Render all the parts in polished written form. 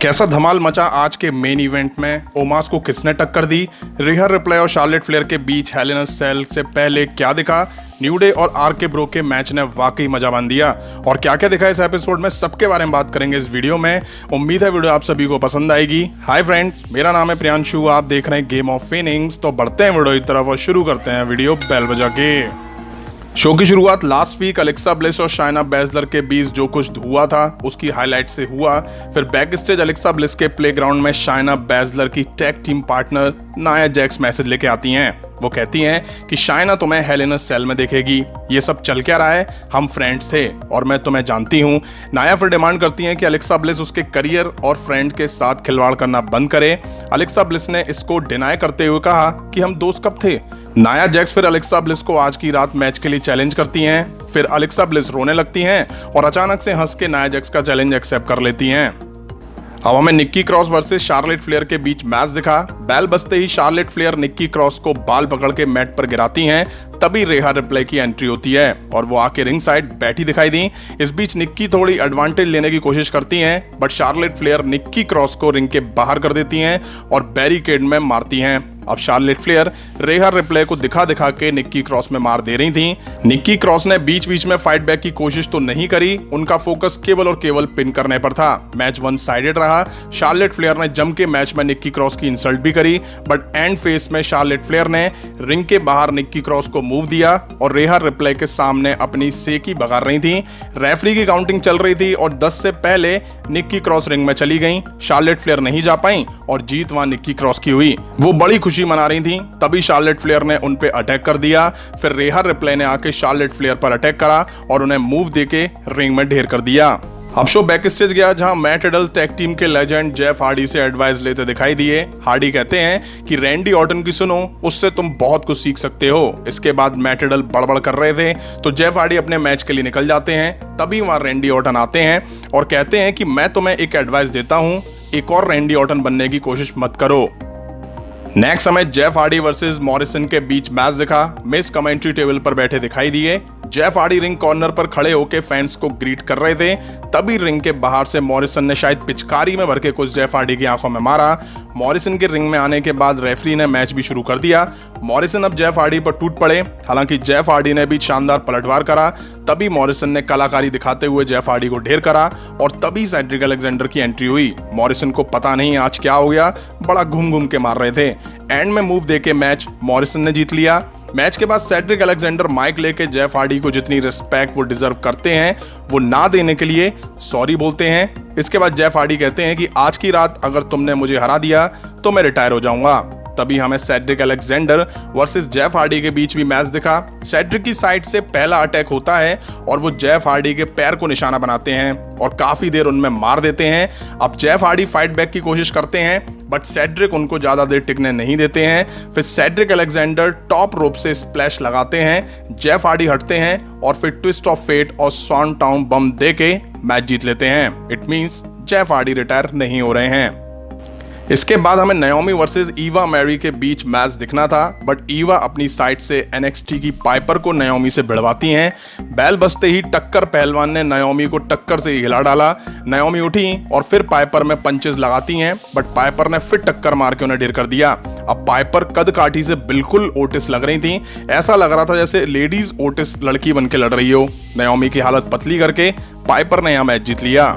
कैसा धमाल मचा आज के मेन इवेंट में। ओमास को किसने टक्कर दी, रिहा रिप्ले और शार्लेट फ्लेयर के बीच हेल इन अ सेल से पहले क्या दिखा, न्यू डे और आरके ब्रो के मैच ने वाकई मजा बांध दिया, और क्या क्या दिखा इस एपिसोड में, सबके बारे में बात करेंगे इस वीडियो में। उम्मीद है वीडियो आप सभी को पसंद आएगी। हाय फ्रेंड्स, मेरा नाम है प्रियांशु, आप देख रहे हैं गेम ऑफ विनिंग्स। तो बढ़ते हैं वीडियो की तरफ और शुरू करते हैं वीडियो बेल बजा के। शो की शुरुआत लास्ट वीक अलेक्सा ब्लिस और शाइना बैसलर के बीच जो कुछ हुआ था उसकी हाईलाइट से हुआ। फिर बैक स्टेज अलेक्सा ब्लिस के प्लेग्राउंड में शाइना बैसलर की tag team partner Nia Jax message लेके आती हैं। वो कहती हैं कि शाइना तुम्हें हेल इन अ सेल में देखेगी। ये सब चल क्या रहा है, हम फ्रेंड्स थे और मैं तुम्हें जानती हूँ। नाया फिर डिमांड करती हैं कि अलेक्सा ब्लिस उसके करियर और फ्रेंड के साथ खिलवाड़ करना बंद करे। अलेक्सा ब्लिस ने इसको डिनाई करते हुए कहा कि हम दोस्त कब थे। नाया जैक्स फिर अलेक्सा ब्लिस को आज की रात मैच के लिए चैलेंज करती हैं। फिर अलेक्सा ब्लिस रोने लगती हैं और अचानक से हंस के नाया जैक्स का चैलेंज एक्सेप्ट कर लेती हैं। अब हमें Nikki cross versus Charlotte Flair के बीच मैच दिखा। बैल बजते ही शार्लेट फ्लेयर निक्की क्रॉस को बाल पकड़ के मैट पर गिराती हैं। तभी रिहा रिप्ले की एंट्री होती है और वो आके रिंग साइड बैठी दिखाई दी। इस बीच निक्की थोड़ी एडवांटेज लेने की कोशिश करती हैं, but Charlotte Flair Nikki cross को रिंग के बाहर कर देती हैं और बैरिकेड में मारती हैं। अब शार्लेट फ्लेयर रिहा रिप्ले को दिखा दिखा के निक्की क्रॉस में मार दे रही थी। निक्की क्रॉस ने बीच बीच में फाइट बैक की कोशिश तो नहीं करी, उनका फोकस केवल और केवल पिन करने पर था। मैच वन साइडेड रहा। शार्लेट फ्लेयर ने जम के मैच में निक्की क्रॉस की इंसल्ट भी करी, बट एंड फेस में शार्लेट फ्लेयर ने रिंग के बाहर निक्की क्रॉस को मूव दिया और रिहा रिप्ले के सामने अपनी सेकी बगार रही थी। रेफरी की काउंटिंग चल रही थी और 10 से पहले निक्की क्रॉस रिंग में चली गई। शार्लेट फ्लेयर नहीं जा पाई और जीत वहां निक्की क्रॉस की हुई। वो बड़ी खुशी मना रही थी, तभी शार्लेट फ्लेयर ने उन पे अटैक कर दिया। फिर रिहा रिप्ले ने आके शार्लेट फ्लेयर पर अटैक करा और उन्हें मूव देके रिंग में ढेर कर दिया। अब शो बैक स्टेज गया, जहां मैट रिडल टैग टीम के लेजेंड जेफ हार्डी से एडवाइस लेते दिखाई दिए। हार्डी कहते हैं कि रैंडी ऑर्टन की सुनो, उससे तुम बहुत कुछ सीख सकते हो। इसके बाद मैट रिडल बड़बड़ कर रहे थे तो जेफ हार्डी अपने मैच के लिए निकल जाते हैं। तभी वहां रैंडी ऑर्टन आते हैं और कहते हैं कि मैं तुम्हें एक एडवाइस देता हूं, एक और रैंडी ऑर्टन बनने की कोशिश मत करो। नेक्स्ट हमें जेफ हार्डी वर्सेस मॉरिसन के बीच मैच दिखा। मिस कमेंट्री टेबल पर बैठे दिखाई दिए। जेफ हार्डी रिंग कॉर्नर पर खड़े होकर फैंस को ग्रीट कर रहे थे। तभी रिंग के बाहर से मॉरिसन ने शायद पिचकारी में भर के कुछ जेफ हार्डी की आंखों में मारा। मॉरिसन के रिंग में आने के बाद रेफरी ने मैच भी शुरू कर दिया। मॉरिसन अब जेफ हार्डी पर टूट पड़े, हालांकि जेफ हार्डी ने भी शानदार पलटवार करा। तभी मॉरिसन ने कलाकारी दिखाते हुए जेफ हार्डी को ढेर करा और तभी सेड्रिक अलेक्जेंडर की एंट्री हुई। मॉरिसन को पता नहीं आज क्या हो गया, बड़ा घूम घूम के मार रहे थे। एंड में मूव देके मैच मॉरिसन ने जीत लिया। मैच के बाद सेड्रिक अलेक्जेंडर माइक लेके जेफ हार्डी को जितनी रिस्पेक्ट वो डिजर्व करते हैं वो ना देने के लिए सॉरी बोलते हैं। इसके बाद जेफ हार्डी कहते हैं कि आज की रात अगर तुमने मुझे हरा दिया तो मैं रिटायर हो जाऊंगा। तभी हमें Cedric Alexander versus Jeff Hardy के बीच भी मैच दिखा। सेड्रिक की साइड से पहला अटैक होता है और वो जेफ हार्डी के पैर को निशाना बनाते हैं और काफी देर उनमें मार देते हैं। अब जेफ हार्डी फाइट बैक की कोशिश करते हैं, बट सेड्रिक उनको ज्यादा देर टिकने नहीं देते हैं। फिर सेड्रिक अलेक्जेंडर टॉप रोप से स्प्लैश लगाते हैं। जेफ हार्डी हटते हैं और फिर ट्विस्ट ऑफ फेट और सॉन टाउन बम देके मैच जीत लेते हैं। It means Jeff Hardy retire नहीं हो रहे हैं। इसके बाद हमें नाओमी वर्सेस ईवा मैरी के बीच मैच दिखना था, बट ईवा अपनी साइड से एनएक्सटी की पाइपर को नाओमी से भिड़वाती हैं। बैल बजते ही टक्कर पहलवान ने नाओमी को टक्कर से हिला डाला। नाओमी उठी और फिर पाइपर में पंचेस लगाती हैं, बट पाइपर ने फिर टक्कर मार के उन्हें ढेर कर दिया। अब पाइपर कद काठी से बिल्कुल ओटिस लग रही थी, ऐसा लग रहा था जैसे लेडीज ओटिस लड़की बन के लड़ रही हो। नाओमी की हालत पतली करके पाइपर ने यह मैच जीत लिया।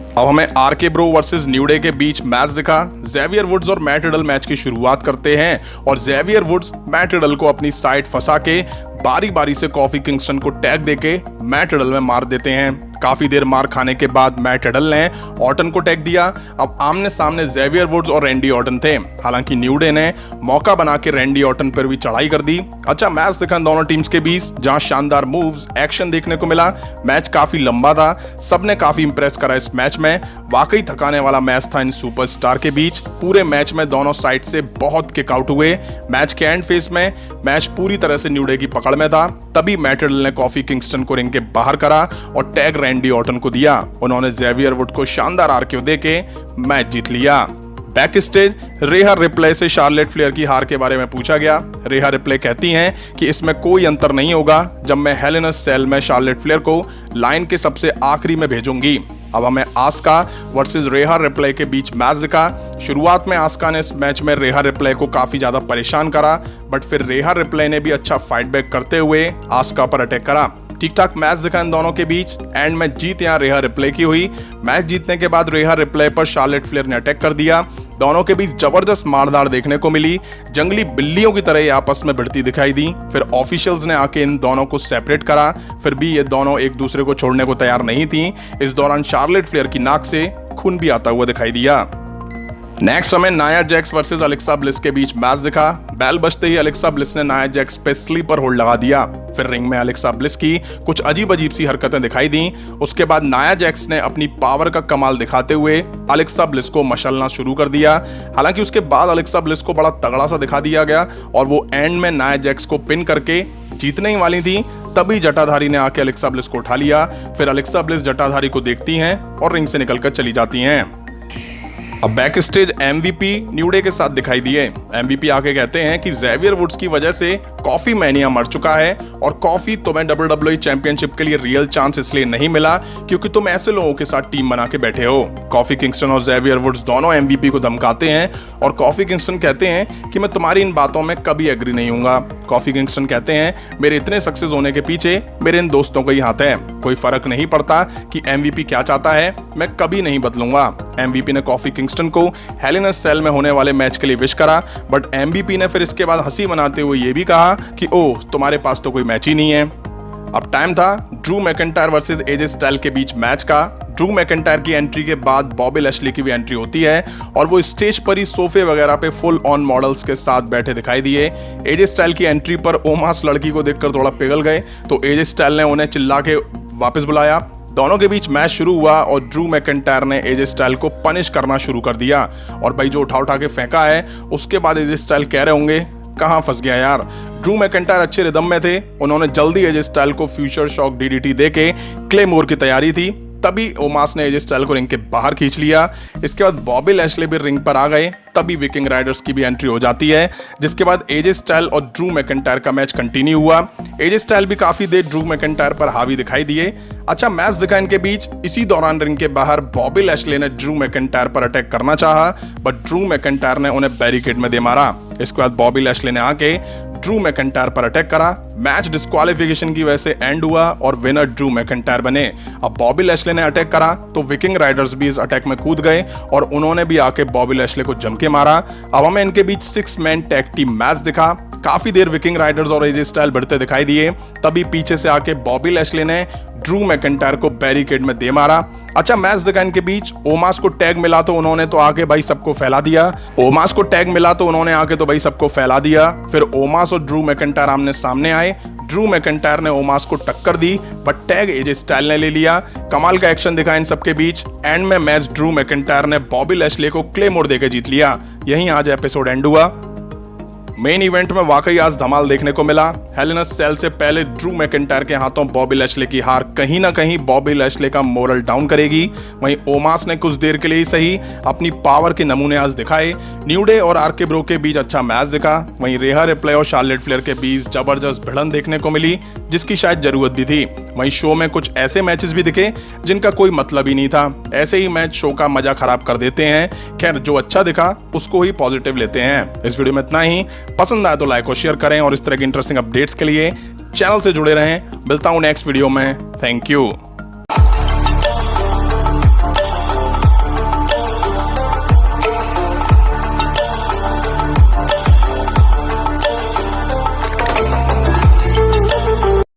अब हमें RK Bro versus new day के बीच मैच दिखा। जेवियर वुड्स और मैट रिडल मैच की शुरुआत करते हैं और जेवियर वुड्स मैट रिडल को अपनी साइड फंसा के बारी बारी से कॉफी किंगस्टन को टैग देके मैट रिडल में मार देते हैं। काफी देर मार खाने के बाद मैट रिडल ने ऑर्टन को टैग दिया। अब आमने सामने जेवियर वुड्स और रैंडी ऑर्टन थे, हालांकि न्यू डे ने मौका बना के रैंडी ऑर्टन पर भी चढ़ाई कर दी। अच्छा मैच दिखा दोनों टीम्स के बीच, जहां शानदार मूव्स एक्शन देखने को मिला। मैच काफी लंबा था, सबने काफी इंप्रेस करा इस मैच में। वाकई थकाने वाला मैच था इन सुपरस्टार के बीच। पूरे मैच में दोनों साइड से बहुत किक आउट हुए। मैच के एंड फेस में मैच पूरी तरह से न्यू डे की पकड़ में था। तभी मैट रिडल ने कॉफी किंगस्टन को रिंग के बाहर करा और टैग रैंडी ऑर्टन को दिया। उन्होंने जेवियर वुड को शानदार आरक्यू देके मैच जीत लिया। बैक स्टेज रिहा रिप्ले से शार्लेट फ्लेयर की हार के बारे में पूछा गया। रिहा रिप्ले कहती हैं कि इसमें कोई अंतर नहीं होगा जब मैं हेल इन अ सेल में शार्लेट फ्लेयर को लाइन के सबसे आखिरी में भेजूंगी। अब हमें आस्का वर्सेस रेहा रिप्ले के बीच मैच दिखा। शुरुआत में आस्का ने इस मैच में रेहा रिप्ले को काफी ज्यादा परेशान करा, बट फिर रेहा रिप्ले ने भी अच्छा फाइट बैक करते हुए आस्का पर अटैक करा। ठीक ठाक मैच दिखा इन दोनों के बीच। एंड में जीत यहाँ रेहा रिप्ले की हुई। मैच जीतने के बाद रेहा रिप्ले पर शार्लेट फ्लेयर ने अटैक कर दिया। दोनों के बीच जबरदस्त मारदार देखने को मिली। जंगली बिल्लियों की तरह ये आपस में भिड़ती दिखाई दी। फिर ऑफिशियल्स ने आके इन दोनों को सेपरेट करा, फिर भी ये दोनों एक दूसरे को छोड़ने को तैयार नहीं थी। इस दौरान शार्लेट फ्लेयर की नाक से खून भी आता हुआ दिखाई दिया। नेक्स्ट हमें Nia Jax versus Alexa bliss के बीच मैच दिखा। बेल बजते ही अलेक्सा ब्लिस ने नाया जैक्स पे स्लीपर होल्ड लगा दिया। फिर रिंग में अलेक्सा ब्लिस की कुछ अजीब सी हरकतें दिखाई दी। उसके बाद नाया जैक्स ने अपनी पावर का कमाल दिखाते हुए अलेक्सा ब्लिस को मशलना शुरू कर दिया। हालांकि उसके बाद अलेक्सा ब्लिस को बड़ा तगड़ा सा दिखा दिया गया और वो एंड में नाया जैक्स को पिन करके जीतने ही वाली थी। तभी जटाधारी ने आके अलेक्सा ब्लिस को उठा लिया। फिर अलेक्सा ब्लिस जटाधारी को देखती हैं और रिंग से निकलकर चली जाती हैं। अब back stage MVP new day के साथ दिखाई दिए। एमवीपी आके कहते हैं कि जेवियर वुड्स की वजह से कॉफी मैनिया मर चुका है और कॉफी तुम्हें WWE चैंपियनशिप के लिए रियल चांस इसलिए नहीं मिला क्योंकि तुम ऐसे लोगों के साथ टीम बना के बैठे हो। कॉफी किंगस्टन और जेवियर वुड्स दोनों एमवीपी को धमकाते हैं और कॉफी किंगस्टन कहते हैं कि मैं तुम्हारी इन बातों में कभी एग्री नहीं हूंगा। कॉफी किंगस्टन कहते हैं मेरे इतने सक्सेस होने के पीछे मेरे इन दोस्तों का ही हाथ है। कोई फर्क नहीं पड़ता कि एमवीपी क्या चाहता है, मैं कभी नहीं बदलूंगा। एमवीपी ने कॉफी किंगस्टन को हेल इन अ सेल में होने वाले मैच के लिए विश करा, बट एमवीपी ने फिर इसके बाद हंसी मनाते हुए ये भी कहा कि ओह तुम्हारे पास तो कोई मैच ही नहीं है। अब टाइम था ड्रू मैकिंटायर वर्सेस एजे स्टाइल के बीच मैच का। ड्रू मैकिंटायर की एंट्री के बाद बॉबी लैशली की भी एंट्री होती है और वो स्टेज पर ही सोफे वगैरह पे फुल ऑन मॉडल्स के साथ बैठे दिखाई दिए। एजे स्टाइल की एंट्री पर ओमास लड़की को देखकर थोड़ा पिघल गए, तो एजे स्टाइल ने उन्हें चिल्ला के वापस बुलाया। दोनों के बीच मैच शुरू हुआ और ड्रू मैकिंटायर ने एजे स्टाइल को पनिश करना शुरू कर दिया और भाई जो उठा के फेंका है उसके बाद एजे स्टाइल कह रहे होंगे कहां फंस गया यार। ड्रू मैकिंटायर अच्छे रिदम में थे, उन्होंने जल्दी एजे स्टाइल को फ्यूचर शॉक डीडीटी देके क्लेमोर की तैयारी थी। तभी ओमास ने एजे स्टाइल को रिंग के बाहर खींच लिया। इसके बाद बॉबी लैशली भी रिंग पर आ गए। तभी विकिंग राइडर्स की भी एंट्री हो जाती है, जिसके बाद एजे स्टाइल और ड्रू मैकिंटायर का मैच कंटिन्यू हुआ। एजे स्टाइल भी काफी देर ड्रू मैकिंटायर पर हावी दिखाई दिए। अच्छा मैच दिखा इनके बीच। इसी दौरान रिंग के बाहर बॉबी लैशली ने ड्रू मैकिंटायर पर अटैक करना चाहा, बट ड्रू मैकिंटायर ने उन्हें बैरिकेड में दे मारा। इसके बाद बॉबी लैशली ने आके ड्रू मैकिंटायर पर अटैक करा। मैच डिस्क्वालिफिकेशन की वजह से एंड हुआ और विनर ड्रू मैकिंटायर बने। अब बॉबी लैशली ने अटैक करा तो विकिंग राइडर्स भी इस अटैक में कूद गए और उन्होंने भी आके बॉबी लैशली को जम के मारा। अब हमें इनके बीच 6 मैन टैग टीम मैच दिखा। काफी देर विकिंग राइडर्स और एजे स्टाइल भिड़ते दिखाई दिए। तभी पीछे से आके बॉबी लैशली ने ड्रू मैकिंटायर को बैरिकेड में दे मारा। अच्छा मैच दिखा इनके बीच। ओमास को टैग मिला तो उन्होंने तो आके भाई सबको फैला दिया। फिर ओमास और ड्रू मैकिंटायर आमने सामने आए। ड्रू मैकिंटायर ने ओमास को टक्कर दी, बट टैग एजे स्टाइल ने ले लिया। कमाल का एक्शन दिखा इन सबके बीच। एंड में मैच ड्रू मैकिंटायर ने बॉबी लैशली को क्लेमोर देकर जीत लिया। यहीं आज एपिसोड एंड हुआ। मेन इवेंट में वाकई आज धमाल देखने को मिला। हेल इन अ सेल से पहले ड्रू मैकिंटायर के हाथों बॉबी लैशली की हार कहीं ना कहीं बॉबी लैशली का मोरल डाउन करेगी। वहीं ओमास ने कुछ देर के लिए ही सही अपनी पावर के नमूने आज दिखाए। न्यू डे और आरके ब्रो के बीच अच्छा मैच दिखा। वहीं रेहा रिप्ले और शार्लेट फ्लेयर के बीच जबरदस्त भिड़न देखने को मिली, जिसकी शायद जरूरत भी थी। वहीं शो में कुछ ऐसे मैचेस भी दिखे जिनका कोई मतलब ही नहीं था। ऐसे ही मैच शो का मजा खराब कर देते हैं। खैर जो अच्छा दिखा उसको ही पॉजिटिव लेते हैं। इस वीडियो में इतना ही। पसंद आए तो लाइक और शेयर करें और इस तरह की इंटरेस्टिंग अपडेट्स के लिए चैनल से जुड़े रहें। मिलता हूं नेक्स्ट वीडियो में। Thank you.